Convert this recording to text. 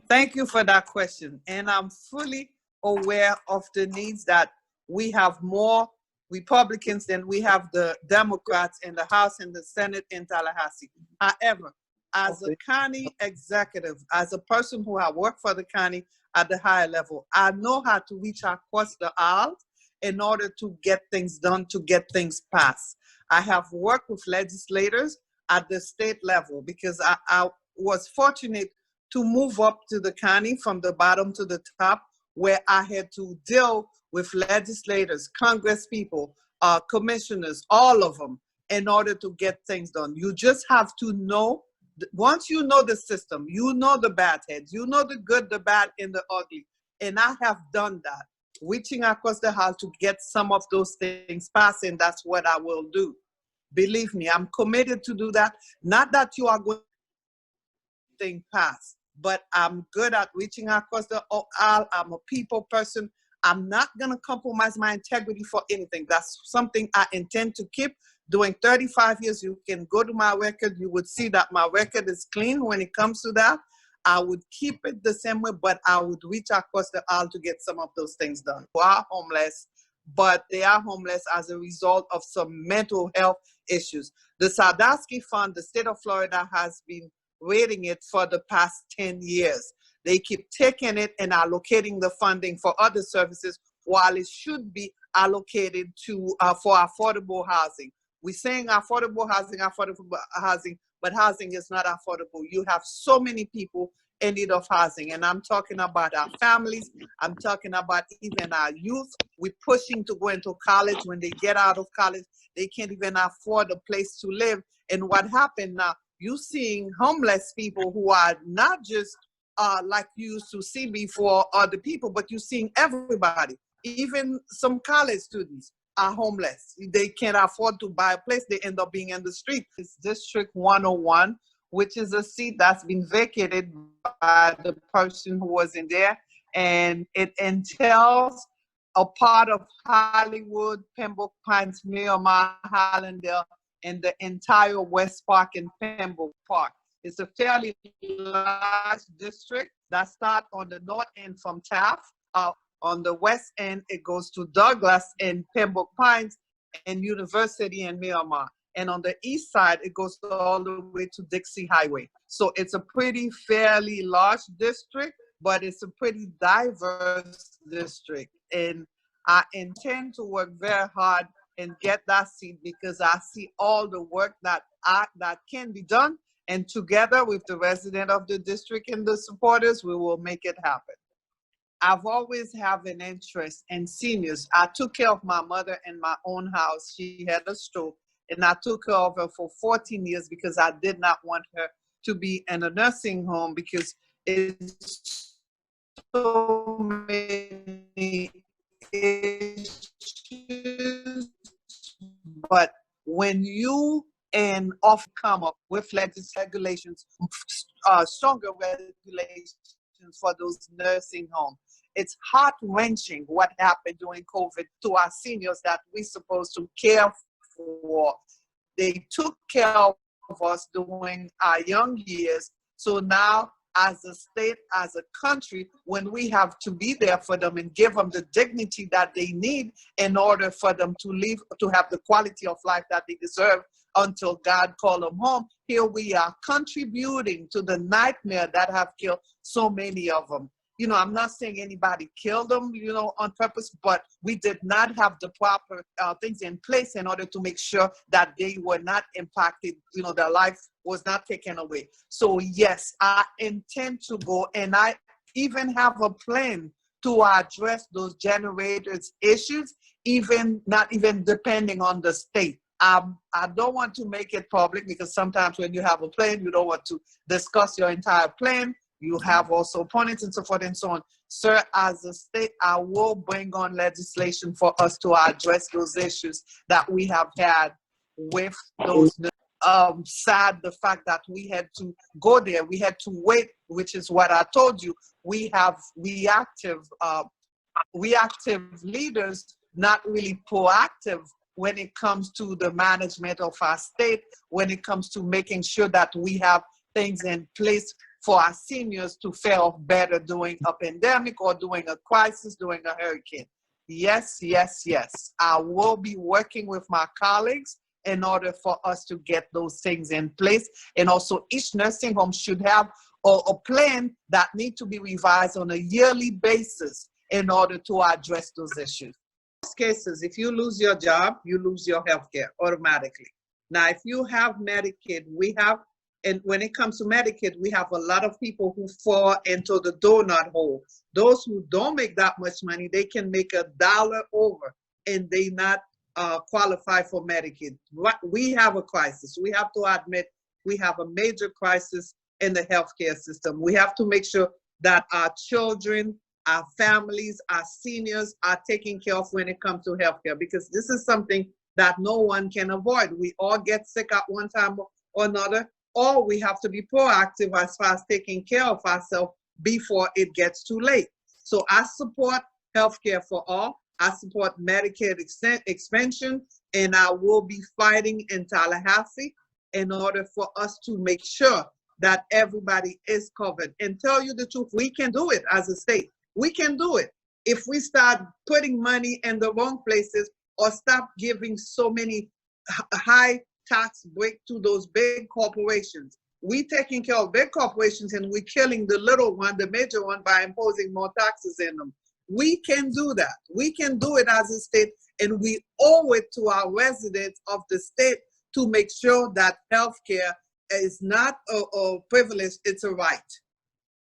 Thank you for that question. And I'm fully aware of the needs that we have more Republicans than we have the Democrats in the House and the Senate in Tallahassee. However, as a county executive, as a person who have worked for the county at the higher level, I know how to reach across the aisle in order to get things done, to get things passed. I have worked with legislators at the state level because I was fortunate to move up to the county from the bottom to the top, where I had to deal with legislators, Congress people, commissioners, all of them, in order to get things done. You just have to know, once you know the system, you know the bad heads, you know the good, the bad, and the ugly. And I have done that, reaching across the hall to get some of those things passed, and that's what I will do. Believe me, I'm committed to do that. Not that you are going to thing pass, but I'm good at reaching across the aisle. I'm a people person. I'm not going to compromise my integrity for anything. That's something I intend to keep. Doing 35 years, you can go to my record. You would see that my record is clean when it comes to that. I would keep it the same way, but I would reach across the aisle to get some of those things done. Who are homeless, but they are homeless as a result of some mental health issues. The Sandusky Fund, the state of Florida, has been rating it for the past 10 years. They keep taking it and allocating the funding for other services while it should be allocated to for affordable housing. We're saying affordable housing, but housing is not affordable. You have so many people in need of housing, and I'm talking about our families. I'm talking about even our youth. We're pushing to go into college. When they get out of college, they can't even afford a place to live. And what happened now, you're seeing homeless people who are not just like you used to see before other people, but you're seeing everybody. Even some college students are homeless. They can't afford to buy a place. They end up being in the street. It's District 101, which is a seat that's been vacated by the person who was in there. And it entails a part of Hollywood, Pembroke Pines, Miramar, Hallandale, and the entire West Park and Pembroke Park. It's a fairly large district that starts on the north end from Taft. On the west end, it goes to Douglas and Pembroke Pines and University and Miramar. And on the east side, it goes all the way to Dixie Highway. So it's a pretty fairly large district, but it's a pretty diverse district. And I intend to work very hard and get that seat because I see all the work that can be done. And together with the resident of the district and the supporters, we will make it happen. I've always have an interest in seniors. I took care of my mother in my own house. She had a stroke, and I took care of her for 14 years because I did not want her to be in a nursing home because it's so many issues. But when you and often come up with regulations, stronger regulations for those nursing homes. It's heart-wrenching what happened during COVID to our seniors that we're supposed to care for. They took care of us during our young years. So now, as a state, as a country, when we have to be there for them and give them the dignity that they need in order for them to live, to have the quality of life that they deserve until God call them home, here we are contributing to the nightmare that have killed so many of them. You know, I'm not saying anybody killed them, you know, on purpose, but we did not have the proper things in place in order to make sure that they were not impacted, you know, their life was not taken away. So yes, I intend to go, and I even have a plan to address those generators issues, even not even depending on the state. I don't want to make it public because sometimes when you have a plan, you don't want to discuss your entire plan. You have also opponents and so forth and so on. Sir, as a state, I will bring on legislation for us to address those issues that we have had with those. Sad the fact that we had to go there. We had to wait, which is what I told you. We have reactive leaders, not really proactive when it comes to the management of our state, when it comes to making sure that we have things in place for our seniors to fare off better during a pandemic or during a crisis, during a hurricane. Yes, yes, yes. I will be working with my colleagues in order for us to get those things in place. And also each nursing home should have a plan that need to be revised on a yearly basis in order to address those issues. In most cases, if you lose your job, you lose your health care automatically. Now, if you have Medicaid, and when it comes to Medicaid, we have a lot of people who fall into the donut hole. Those who don't make that much money, they can make $1 over and they not qualify for Medicaid. We have a crisis. We have to admit we have a major crisis in the healthcare system. We have to make sure that our children, our families, our seniors are taken care of when it comes to healthcare, because this is something that no one can avoid. We all get sick at one time or another, or we have to be proactive as far as taking care of ourselves before it gets too late. So I support healthcare for all. I support Medicaid expansion, and I will be fighting in Tallahassee in order for us to make sure that everybody is covered. And tell you the truth, we can do it as a state. We can do it if we start putting money in the wrong places or stop giving so many high tax break to those big corporations. We taking care of big corporations and we killing the little one, the major one, by imposing more taxes in them. We can do that. We can do it as a state, and we owe it to our residents of the state to make sure that healthcare is not a privilege, it's a right.